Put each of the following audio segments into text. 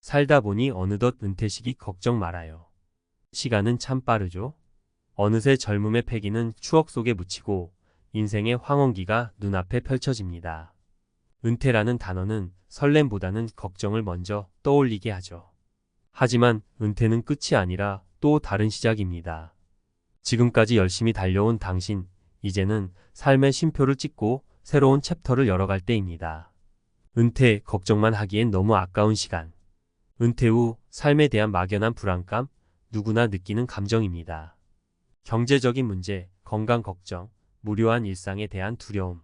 살다 보니 어느덧 은퇴시기 걱정 말아요. 시간은 참 빠르죠. 어느새 젊음의 패기는 추억 속에 묻히고 인생의 황혼기가 눈앞에 펼쳐집니다. 은퇴라는 단어는 설렘보다는 걱정을 먼저 떠올리게 하죠. 하지만 은퇴는 끝이 아니라 또 다른 시작입니다. 지금까지 열심히 달려온 당신, 이제는 삶의 쉼표를 찍고 새로운 챕터를 열어갈 때입니다. 은퇴, 걱정만 하기엔 너무 아까운 시간. 은퇴 후 삶에 대한 막연한 불안감, 누구나 느끼는 감정입니다. 경제적인 문제, 건강 걱정, 무료한 일상에 대한 두려움.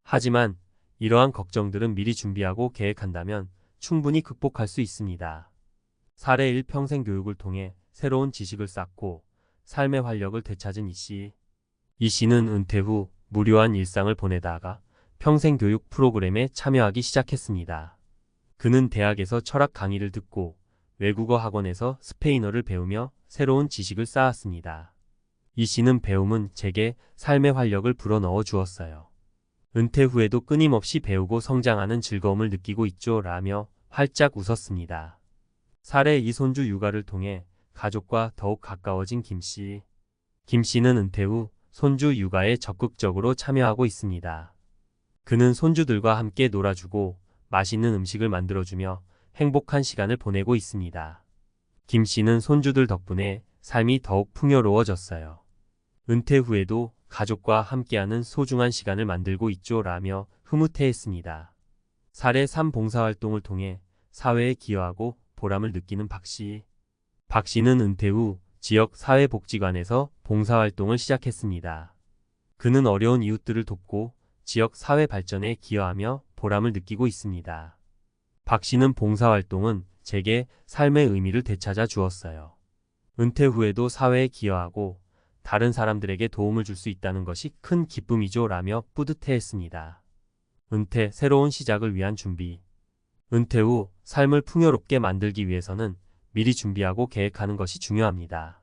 하지만 이러한 걱정들은 미리 준비하고 계획한다면 충분히 극복할 수 있습니다. 사례 1 평생 교육을 통해 새로운 지식을 쌓고 삶의 활력을 되찾은 이 씨는 은퇴 후 무료한 일상을 보내다가 평생 교육 프로그램에 참여하기 시작했습니다. 그는 대학에서 철학 강의를 듣고 외국어 학원에서 스페인어를 배우며 새로운 지식을 쌓았습니다. 이 씨는 배움은 제게 삶의 활력을 불어넣어 주었어요. 은퇴 후에도 끊임없이 배우고 성장하는 즐거움을 느끼고 있죠 라며 활짝 웃었습니다. 사례 2 손주 육아를 통해 가족과 더욱 가까워진 김 씨. 김 씨는 은퇴 후 손주 육아에 적극적으로 참여하고 있습니다. 그는 손주들과 함께 놀아주고 맛있는 음식을 만들어주며 행복한 시간을 보내고 있습니다. 김 씨는 손주들 덕분에 삶이 더욱 풍요로워졌어요. 은퇴 후에도 가족과 함께하는 소중한 시간을 만들고 있죠 라며 흐뭇해했습니다. 사례 3 봉사활동을 통해 사회에 기여하고 보람을 느끼는 박 씨. 박 씨는 은퇴 후 지역 사회복지관에서 봉사활동을 시작했습니다. 그는 어려운 이웃들을 돕고 지역 사회 발전에 기여하며 보람을 느끼고 있습니다. 박 씨는 봉사활동은 제게 삶의 의미를 되찾아 주었어요. 은퇴 후에도 사회에 기여하고 다른 사람들에게 도움을 줄 수 있다는 것이 큰 기쁨이죠 라며 뿌듯해했습니다. 은퇴, 새로운 시작을 위한 준비. 은퇴 후 삶을 풍요롭게 만들기 위해서는 미리 준비하고 계획하는 것이 중요합니다.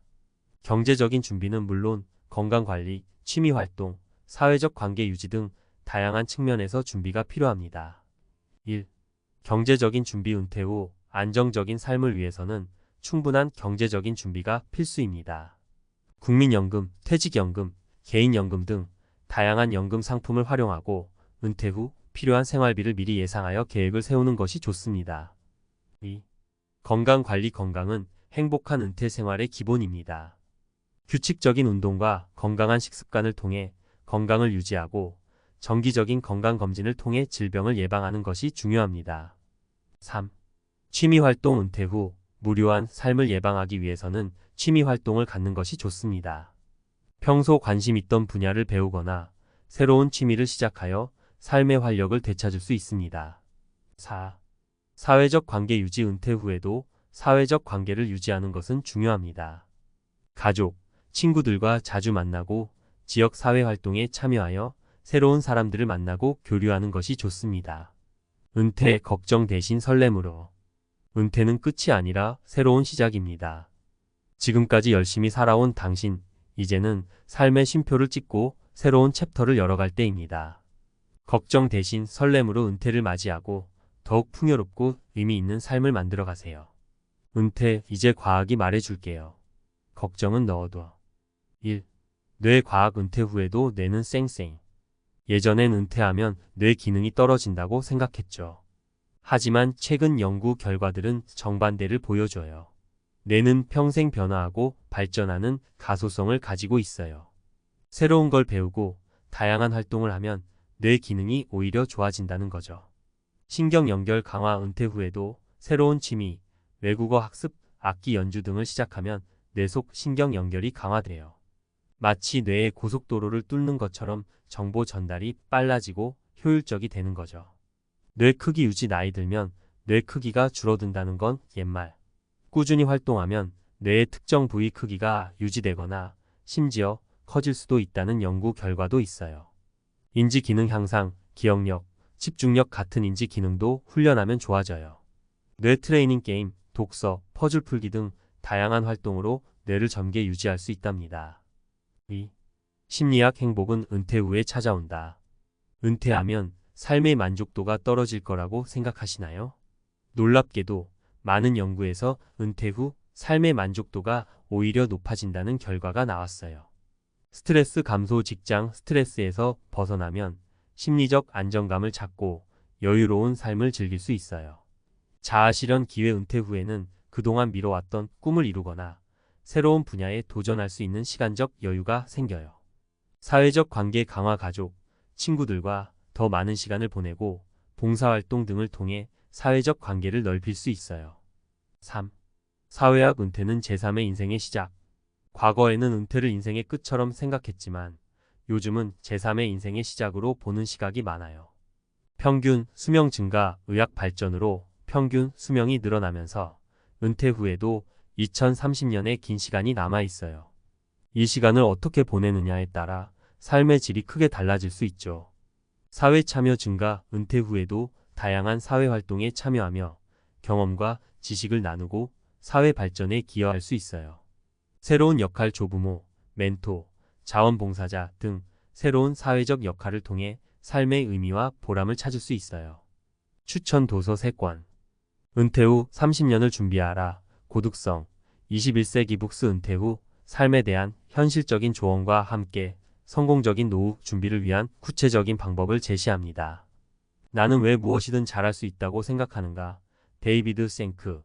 경제적인 준비는 물론 건강관리, 취미활동, 사회적 관계 유지 등 다양한 측면에서 준비가 필요합니다. 1. 경제적인 준비. 은퇴 후 안정적인 삶을 위해서는 충분한 경제적인 준비가 필수입니다. 국민연금, 퇴직연금, 개인연금 등 다양한 연금 상품을 활용하고 은퇴 후 필요한 생활비를 미리 예상하여 계획을 세우는 것이 좋습니다. 2. 건강관리. 건강은 행복한 은퇴 생활의 기본입니다. 규칙적인 운동과 건강한 식습관을 통해 건강을 유지하고 정기적인 건강검진을 통해 질병을 예방하는 것이 중요합니다. 3. 취미활동. 은퇴 후 무료한 삶을 예방하기 위해서는 취미활동을 갖는 것이 좋습니다. 평소 관심 있던 분야를 배우거나 새로운 취미를 시작하여 삶의 활력을 되찾을 수 있습니다. 4. 사회적 관계 유지. 은퇴 후에도 사회적 관계를 유지하는 것은 중요합니다. 가족, 친구들과 자주 만나고 지역 사회 활동에 참여하여 새로운 사람들을 만나고 교류하는 것이 좋습니다. 은퇴, 걱정 대신 설렘으로. 은퇴는 끝이 아니라 새로운 시작입니다. 지금까지 열심히 살아온 당신, 이제는 삶의 쉼표를 찍고 새로운 챕터를 열어갈 때입니다. 걱정 대신 설렘으로 은퇴를 맞이하고 더욱 풍요롭고 의미 있는 삶을 만들어 가세요. 은퇴, 이제 과학이 말해줄게요. 걱정은 넣어둬. 1. 뇌과학. 은퇴 후에도 뇌는 쌩쌩. 예전엔 은퇴하면 뇌 기능이 떨어진다고 생각했죠. 하지만 최근 연구 결과들은 정반대를 보여줘요. 뇌는 평생 변화하고 발전하는 가소성을 가지고 있어요. 새로운 걸 배우고 다양한 활동을 하면 뇌 기능이 오히려 좋아진다는 거죠. 신경 연결 강화. 은퇴 후에도 새로운 취미, 외국어 학습, 악기 연주 등을 시작하면 뇌 속 신경 연결이 강화돼요. 마치 뇌의 고속도로를 뚫는 것처럼 정보 전달이 빨라지고 효율적이 되는 거죠. 뇌 크기 유지. 나이 들면 뇌 크기가 줄어든다는 건 옛말. 꾸준히 활동하면 뇌의 특정 부위 크기가 유지되거나 심지어 커질 수도 있다는 연구 결과도 있어요. 인지 기능 향상, 기억력, 집중력 같은 인지 기능도 훈련하면 좋아져요. 뇌 트레이닝 게임, 독서, 퍼즐 풀기 등 다양한 활동으로 뇌를 젊게 유지할 수 있답니다. 2. 심리학. 행복은 은퇴 후에 찾아온다. 은퇴하면 삶의 만족도가 떨어질 거라고 생각하시나요? 놀랍게도 많은 연구에서 은퇴 후 삶의 만족도가 오히려 높아진다는 결과가 나왔어요. 스트레스 감소 직장 스트레스에서 벗어나면 심리적 안정감을 찾고 여유로운 삶을 즐길 수 있어요. 자아실현 기회 은퇴 후에는 그동안 미뤄왔던 꿈을 이루거나 새로운 분야에 도전할 수 있는 시간적 여유가 생겨요. 사회적 관계 강화 가족, 친구들과 더 많은 시간을 보내고 봉사활동 등을 통해 사회적 관계를 넓힐 수 있어요. 3. 사회학 은퇴는 제3의 인생의 시작. 과거에는 은퇴를 인생의 끝처럼 생각했지만 요즘은 제3의 인생의 시작으로 보는 시각이 많아요. 평균 수명 증가, 의학 발전으로 평균 수명이 늘어나면서 은퇴 후에도 2030년의 긴 시간이 남아 있어요. 이 시간을 어떻게 보내느냐에 따라 삶의 질이 크게 달라질 수 있죠. 사회 참여 증가, 은퇴 후에도 다양한 사회 활동에 참여하며 경험과 지식을 나누고 사회 발전에 기여할 수 있어요. 새로운 역할 조부모, 멘토, 자원봉사자 등 새로운 사회적 역할을 통해 삶의 의미와 보람을 찾을 수 있어요. 추천 도서 3권. 은퇴 후 30년을 준비하라. 고독성. 21세기 북스 은퇴 후 삶에 대한 현실적인 조언과 함께 성공적인 노후 준비를 위한 구체적인 방법을 제시합니다. 나는 왜 무엇이든 잘할 수 있다고 생각하는가? 데이비드 생크.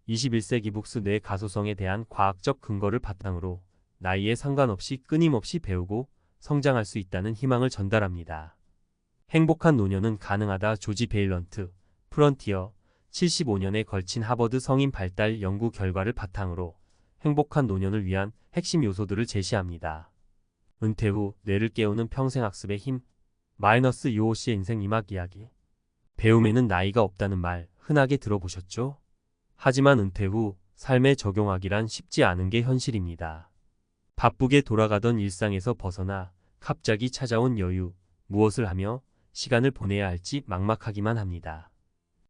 21세기 북스 뇌 가소성에 대한 과학적 근거를 바탕으로 나이에 상관없이 끊임없이 배우고 성장할 수 있다는 희망을 전달합니다. 행복한 노년은 가능하다. 조지 베일런트. 프런티어. 75년에 걸친 하버드 성인 발달 연구 결과를 바탕으로 행복한 노년을 위한 핵심 요소들을 제시합니다. 은퇴 후 뇌를 깨우는 평생학습의 힘. -UOC의 인생 이막 이야기. 배움에는 나이가 없다는 말 흔하게 들어보셨죠? 하지만 은퇴 후 삶에 적용하기란 쉽지 않은 게 현실입니다. 바쁘게 돌아가던 일상에서 벗어나 갑자기 찾아온 여유, 무엇을 하며 시간을 보내야 할지 막막하기만 합니다.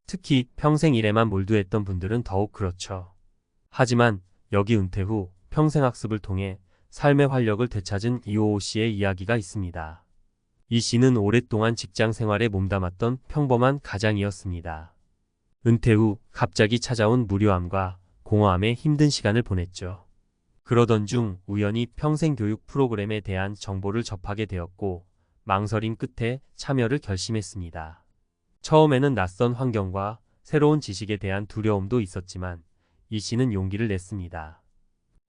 특히 평생 일에만 몰두했던 분들은 더욱 그렇죠. 하지만 여기 은퇴 후 평생학습을 통해 삶의 활력을 되찾은 이호호 씨의 이야기가 있습니다. 이 씨는 오랫동안 직장 생활에 몸담았던 평범한 가장이었습니다. 은퇴 후 갑자기 찾아온 무료함과 공허함에 힘든 시간을 보냈죠. 그러던 중 우연히 평생교육 프로그램에 대한 정보를 접하게 되었고 망설임 끝에 참여를 결심했습니다. 처음에는 낯선 환경과 새로운 지식에 대한 두려움도 있었지만 이 씨는 용기를 냈습니다.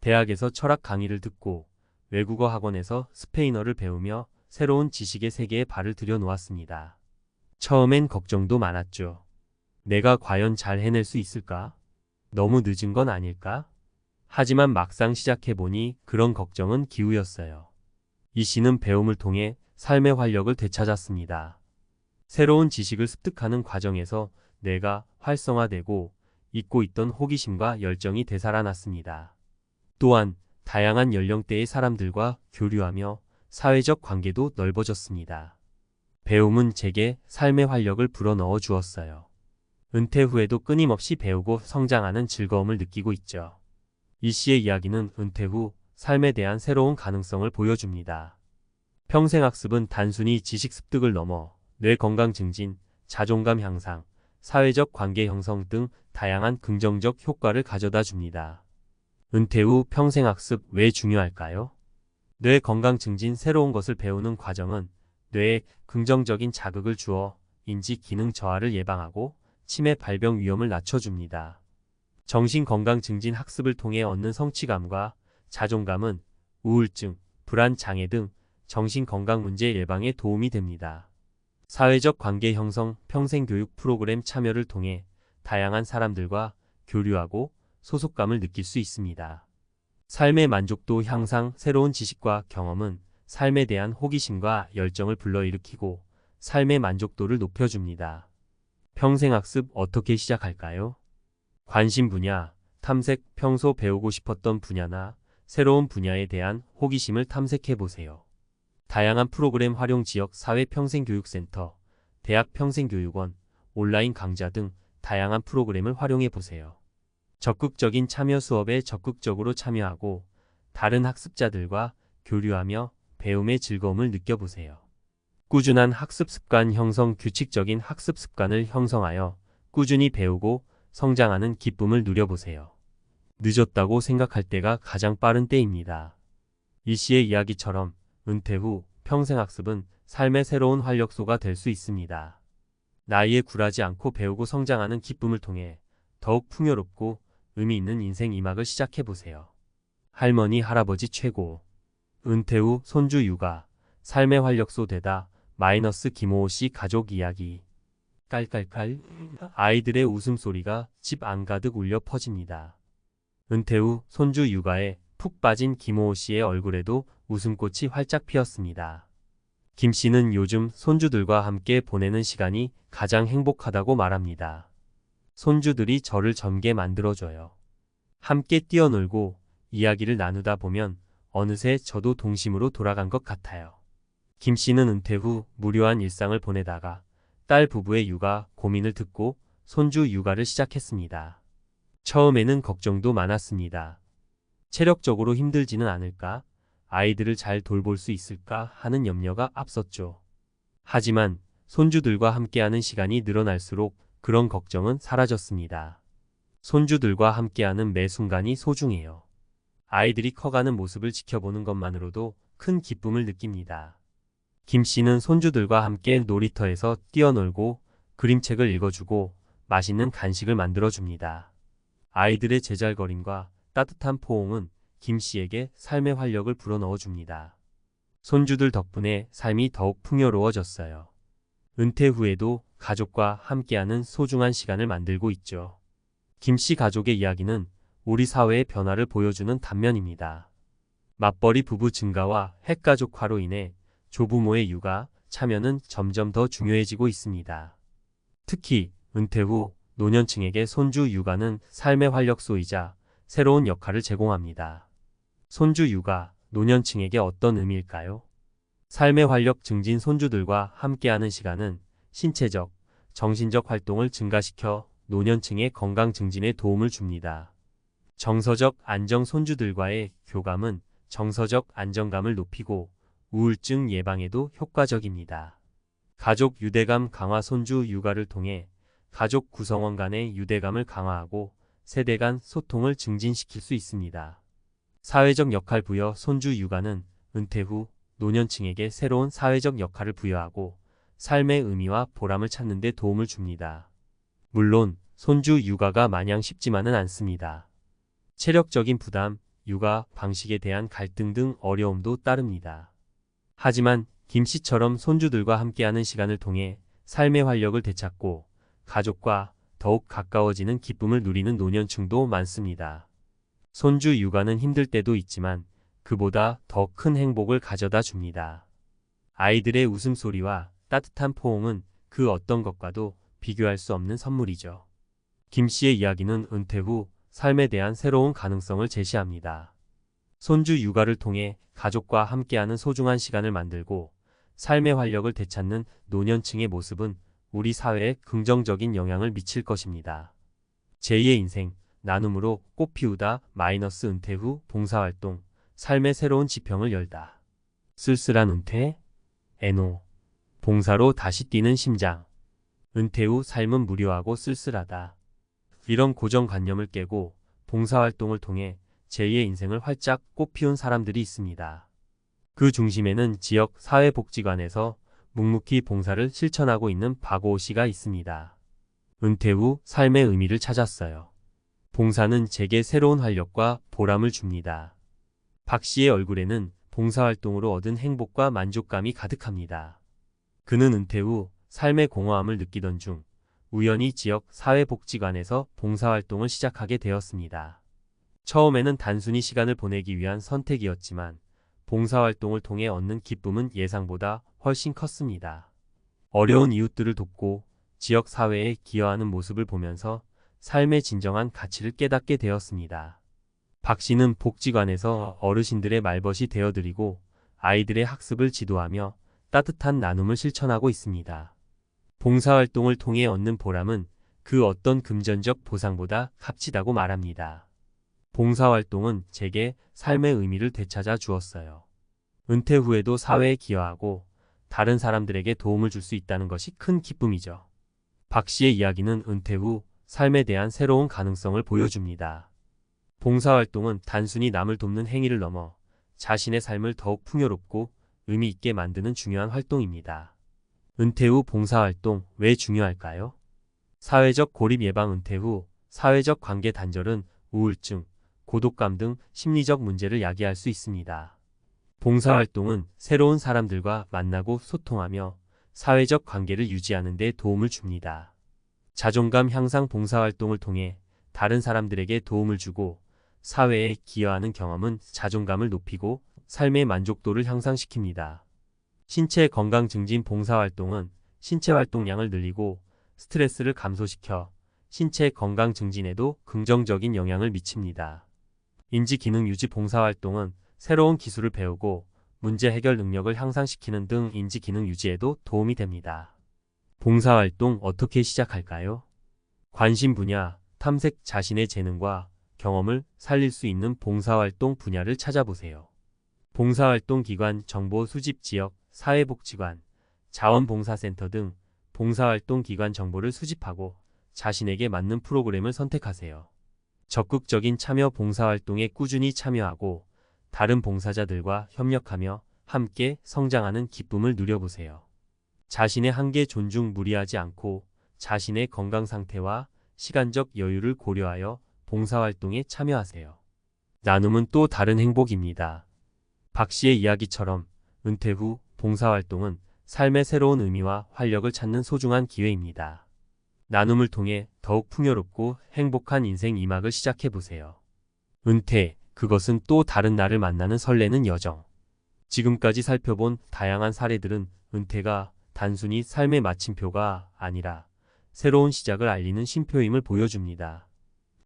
대학에서 철학 강의를 듣고 외국어 학원에서 스페인어를 배우며 새로운 지식의 세계에 발을 들여놓았습니다. 처음엔 걱정도 많았죠. 내가 과연 잘 해낼 수 있을까? 너무 늦은 건 아닐까? 하지만 막상 시작해보니 그런 걱정은 기우였어요. 이 씨는 배움을 통해 삶의 활력을 되찾았습니다. 새로운 지식을 습득하는 과정에서 내가 활성화되고 잊고 있던 호기심과 열정이 되살아났습니다. 또한 다양한 연령대의 사람들과 교류하며 사회적 관계도 넓어졌습니다. 배움은 제게 삶의 활력을 불어넣어 주었어요. 은퇴 후에도 끊임없이 배우고 성장하는 즐거움을 느끼고 있죠. 이 씨의 이야기는 은퇴 후 삶에 대한 새로운 가능성을 보여줍니다. 평생학습은 단순히 지식 습득을 넘어 뇌 건강 증진, 자존감 향상, 사회적 관계 형성 등 다양한 긍정적 효과를 가져다 줍니다. 은퇴 후 평생학습 왜 중요할까요? 뇌 건강 증진 새로운 것을 배우는 과정은 뇌에 긍정적인 자극을 주어 인지 기능 저하를 예방하고 치매 발병 위험을 낮춰줍니다. 정신 건강 증진 학습을 통해 얻는 성취감과 자존감은 우울증, 불안 장애 등 정신 건강 문제 예방에 도움이 됩니다. 사회적 관계 형성 평생교육 프로그램 참여를 통해 다양한 사람들과 교류하고 소속감을 느낄 수 있습니다. 삶의 만족도 향상 새로운 지식과 경험은 삶에 대한 호기심과 열정을 불러일으키고 삶의 만족도를 높여줍니다. 평생학습 어떻게 시작할까요? 관심 분야, 탐색, 평소 배우고 싶었던 분야나 새로운 분야에 대한 호기심을 탐색해보세요. 다양한 프로그램 활용 지역 사회평생교육센터, 대학평생교육원, 온라인 강좌 등 다양한 프로그램을 활용해보세요. 적극적인 참여 수업에 적극적으로 참여하고 다른 학습자들과 교류하며 배움의 즐거움을 느껴보세요. 꾸준한 학습 습관 형성 규칙적인 학습 습관을 형성하여 꾸준히 배우고 성장하는 기쁨을 누려보세요. 늦었다고 생각할 때가 가장 빠른 때입니다. 이 시의 이야기처럼 은퇴 후 평생학습은 삶의 새로운 활력소가 될 수 있습니다. 나이에 굴하지 않고 배우고 성장하는 기쁨을 통해 더욱 풍요롭고 의미 있는 인생 2막을 시작해보세요. 할머니, 할아버지 최고. 은퇴 후 손주 육아, 삶의 활력소 되다. 김호호 씨 가족 이야기. 깔깔깔. 아이들의 웃음소리가 집 안가득 울려 퍼집니다. 은퇴 후 손주 육아에 푹 빠진 김호호 씨의 얼굴에도 웃음꽃이 활짝 피었습니다. 김 씨는 요즘 손주들과 함께 보내는 시간이 가장 행복하다고 말합니다. 손주들이 저를 젊게 만들어줘요. 함께 뛰어놀고 이야기를 나누다 보면 어느새 저도 동심으로 돌아간 것 같아요. 김 씨는 은퇴 후 무료한 일상을 보내다가 딸 부부의 육아 고민을 듣고 손주 육아를 시작했습니다. 처음에는 걱정도 많았습니다. 체력적으로 힘들지는 않을까? 아이들을 잘 돌볼 수 있을까? 하는 염려가 앞섰죠. 하지만 손주들과 함께하는 시간이 늘어날수록 그런 걱정은 사라졌습니다. 손주들과 함께하는 매 순간이 소중해요. 아이들이 커가는 모습을 지켜보는 것만으로도 큰 기쁨을 느낍니다. 김 씨는 손주들과 함께 놀이터에서 뛰어놀고 그림책을 읽어주고 맛있는 간식을 만들어줍니다. 아이들의 제잘거림과 따뜻한 포옹은 김 씨에게 삶의 활력을 불어넣어줍니다. 손주들 덕분에 삶이 더욱 풍요로워졌어요. 은퇴 후에도 가족과 함께하는 소중한 시간을 만들고 있죠. 김 씨 가족의 이야기는 우리 사회의 변화를 보여주는 단면입니다. 맞벌이 부부 증가와 핵가족화로 인해 조부모의 육아, 참여는 점점 더 중요해지고 있습니다. 특히 은퇴 후 노년층에게 손주 육아는 삶의 활력소이자 새로운 역할을 제공합니다. 손주 육아, 노년층에게 어떤 의미일까요? 삶의 활력 증진. 손주들과 함께하는 시간은 신체적, 정신적 활동을 증가시켜 노년층의 건강 증진에 도움을 줍니다. 정서적 안정. 손주들과의 교감은 정서적 안정감을 높이고 우울증 예방에도 효과적입니다. 가족 유대감 강화. 손주 육아를 통해 가족 구성원 간의 유대감을 강화하고 세대 간 소통을 증진시킬 수 있습니다. 사회적 역할 부여. 손주 육아는 은퇴 후 노년층에게 새로운 사회적 역할을 부여하고 삶의 의미와 보람을 찾는 데 도움을 줍니다. 물론 손주 육아가 마냥 쉽지만은 않습니다. 체력적인 부담, 육아 방식에 대한 갈등 등 어려움도 따릅니다. 하지만 김 씨처럼 손주들과 함께하는 시간을 통해 삶의 활력을 되찾고 가족과 더욱 가까워지는 기쁨을 누리는 노년층도 많습니다. 손주 육아는 힘들 때도 있지만 그보다 더 큰 행복을 가져다 줍니다. 아이들의 웃음소리와 따뜻한 포옹은 그 어떤 것과도 비교할 수 없는 선물이죠. 김 씨의 이야기는 은퇴 후 삶에 대한 새로운 가능성을 제시합니다. 손주 육아를 통해 가족과 함께하는 소중한 시간을 만들고 삶의 활력을 되찾는 노년층의 모습은 우리 사회에 긍정적인 영향을 미칠 것입니다. 제2의 인생, 나눔으로 꽃 피우다. 은퇴 후 봉사활동, 삶의 새로운 지평을 열다. 쓸쓸한 은퇴, 애노, 봉사로 다시 뛰는 심장. 은퇴 후 삶은 무료하고 쓸쓸하다. 이런 고정관념을 깨고 봉사활동을 통해 제2의 인생을 활짝 꽃피운 사람들이 있습니다. 그 중심에는 지역 사회복지관에서 묵묵히 봉사를 실천하고 있는 박오호 씨가 있습니다. 은퇴 후 삶의 의미를 찾았어요. 봉사는 제게 새로운 활력과 보람을 줍니다. 박 씨의 얼굴에는 봉사활동으로 얻은 행복과 만족감이 가득합니다. 그는 은퇴 후 삶의 공허함을 느끼던 중 우연히 지역 사회복지관에서 봉사활동을 시작하게 되었습니다. 처음에는 단순히 시간을 보내기 위한 선택이었지만 봉사활동을 통해 얻는 기쁨은 예상보다 훨씬 컸습니다. 어려운 이웃들을 돕고 지역 사회에 기여하는 모습을 보면서 삶의 진정한 가치를 깨닫게 되었습니다. 박 씨는 복지관에서 어르신들의 말벗이 되어드리고 아이들의 학습을 지도하며 따뜻한 나눔을 실천하고 있습니다. 봉사활동을 통해 얻는 보람은 그 어떤 금전적 보상보다 값지다고 말합니다. 봉사활동은 제게 삶의 의미를 되찾아 주었어요. 은퇴 후에도 사회에 기여하고 다른 사람들에게 도움을 줄 수 있다는 것이 큰 기쁨이죠. 박 씨의 이야기는 은퇴 후 삶에 대한 새로운 가능성을 보여줍니다. 봉사활동은 단순히 남을 돕는 행위를 넘어 자신의 삶을 더욱 풍요롭고 의미 있게 만드는 중요한 활동입니다. 은퇴 후 봉사활동 왜 중요할까요? 사회적 고립 예방. 은퇴 후 사회적 관계 단절은 우울증, 고독감 등 심리적 문제를 야기할 수 있습니다. 봉사활동은 새로운 사람들과 만나고 소통하며 사회적 관계를 유지하는 데 도움을 줍니다. 자존감 향상. 봉사활동을 통해 다른 사람들에게 도움을 주고 사회에 기여하는 경험은 자존감을 높이고 삶의 만족도를 향상시킵니다. 신체 건강 증진. 봉사활동은 신체 활동량을 늘리고 스트레스를 감소시켜 신체 건강 증진에도 긍정적인 영향을 미칩니다. 인지 기능 유지. 봉사활동은 새로운 기술을 배우고 문제 해결 능력을 향상시키는 등 인지 기능 유지에도 도움이 됩니다. 봉사활동 어떻게 시작할까요? 관심 분야, 탐색. 자신의 재능과 경험을 살릴 수 있는 봉사활동 분야를 찾아보세요. 봉사활동 기관 정보 수집. 지역, 사회복지관, 자원봉사센터 등 봉사활동 기관 정보를 수집하고 자신에게 맞는 프로그램을 선택하세요. 적극적인 참여. 봉사활동에 꾸준히 참여하고 다른 봉사자들과 협력하며 함께 성장하는 기쁨을 누려보세요. 자신의 한계 존중. 무리하지 않고 자신의 건강 상태와 시간적 여유를 고려하여 봉사활동에 참여하세요. 나눔은 또 다른 행복입니다. 박 씨의 이야기처럼 은퇴 후 봉사활동은 삶의 새로운 의미와 활력을 찾는 소중한 기회입니다. 나눔을 통해 더욱 풍요롭고 행복한 인생 2막을 시작해보세요. 은퇴, 그것은 또 다른 나를 만나는 설레는 여정. 지금까지 살펴본 다양한 사례들은 은퇴가 단순히 삶의 마침표가 아니라 새로운 시작을 알리는 쉼표임을 보여줍니다.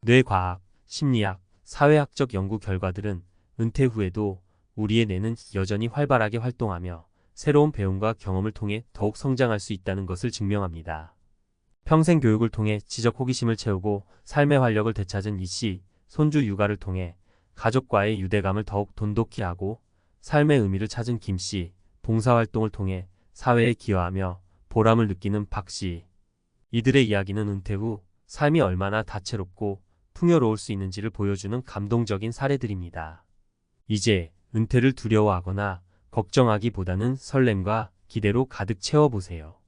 뇌과학, 심리학, 사회학적 연구 결과들은 은퇴 후에도 우리의 뇌는 여전히 활발하게 활동하며 새로운 배움과 경험을 통해 더욱 성장할 수 있다는 것을 증명합니다. 평생 교육을 통해 지적 호기심을 채우고 삶의 활력을 되찾은 이 씨, 손주 육아를 통해 가족과의 유대감을 더욱 돈독히 하고 삶의 의미를 찾은 김 씨, 봉사활동을 통해 사회에 기여하며 보람을 느끼는 박 씨. 이들의 이야기는 은퇴 후 삶이 얼마나 다채롭고 풍요로울 수 있는지를 보여주는 감동적인 사례들입니다. 이제 은퇴를 두려워하거나 걱정하기보다는 설렘과 기대로 가득 채워보세요.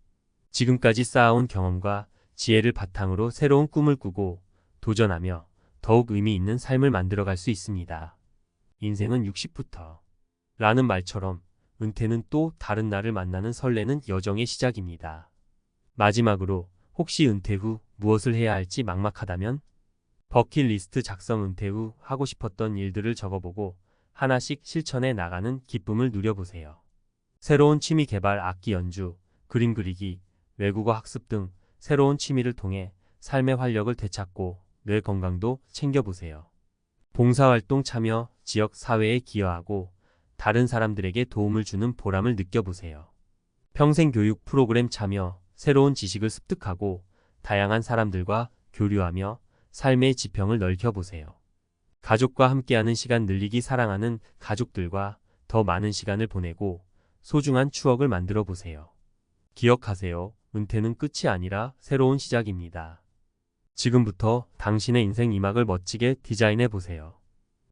지금까지 쌓아온 경험과 지혜를 바탕으로 새로운 꿈을 꾸고 도전하며 더욱 의미 있는 삶을 만들어갈 수 있습니다. 인생은 60부터 라는 말처럼 은퇴는 또 다른 나를 만나는 설레는 여정의 시작입니다. 마지막으로 혹시 은퇴 후 무엇을 해야 할지 막막하다면 버킷리스트 작성. 은퇴 후 하고 싶었던 일들을 적어보고 하나씩 실천해 나가는 기쁨을 누려보세요. 새로운 취미 개발. 악기 연주, 그림 그리기, 외국어 학습 등 새로운 취미를 통해 삶의 활력을 되찾고 뇌 건강도 챙겨보세요. 봉사활동 참여. 지역 사회에 기여하고 다른 사람들에게 도움을 주는 보람을 느껴보세요. 평생 교육 프로그램 참여. 새로운 지식을 습득하고 다양한 사람들과 교류하며 삶의 지평을 넓혀보세요. 가족과 함께하는 시간 늘리기. 사랑하는 가족들과 더 많은 시간을 보내고 소중한 추억을 만들어 보세요. 기억하세요. 은퇴는 끝이 아니라 새로운 시작입니다. 지금부터 당신의 인생 2막을 멋지게 디자인해 보세요.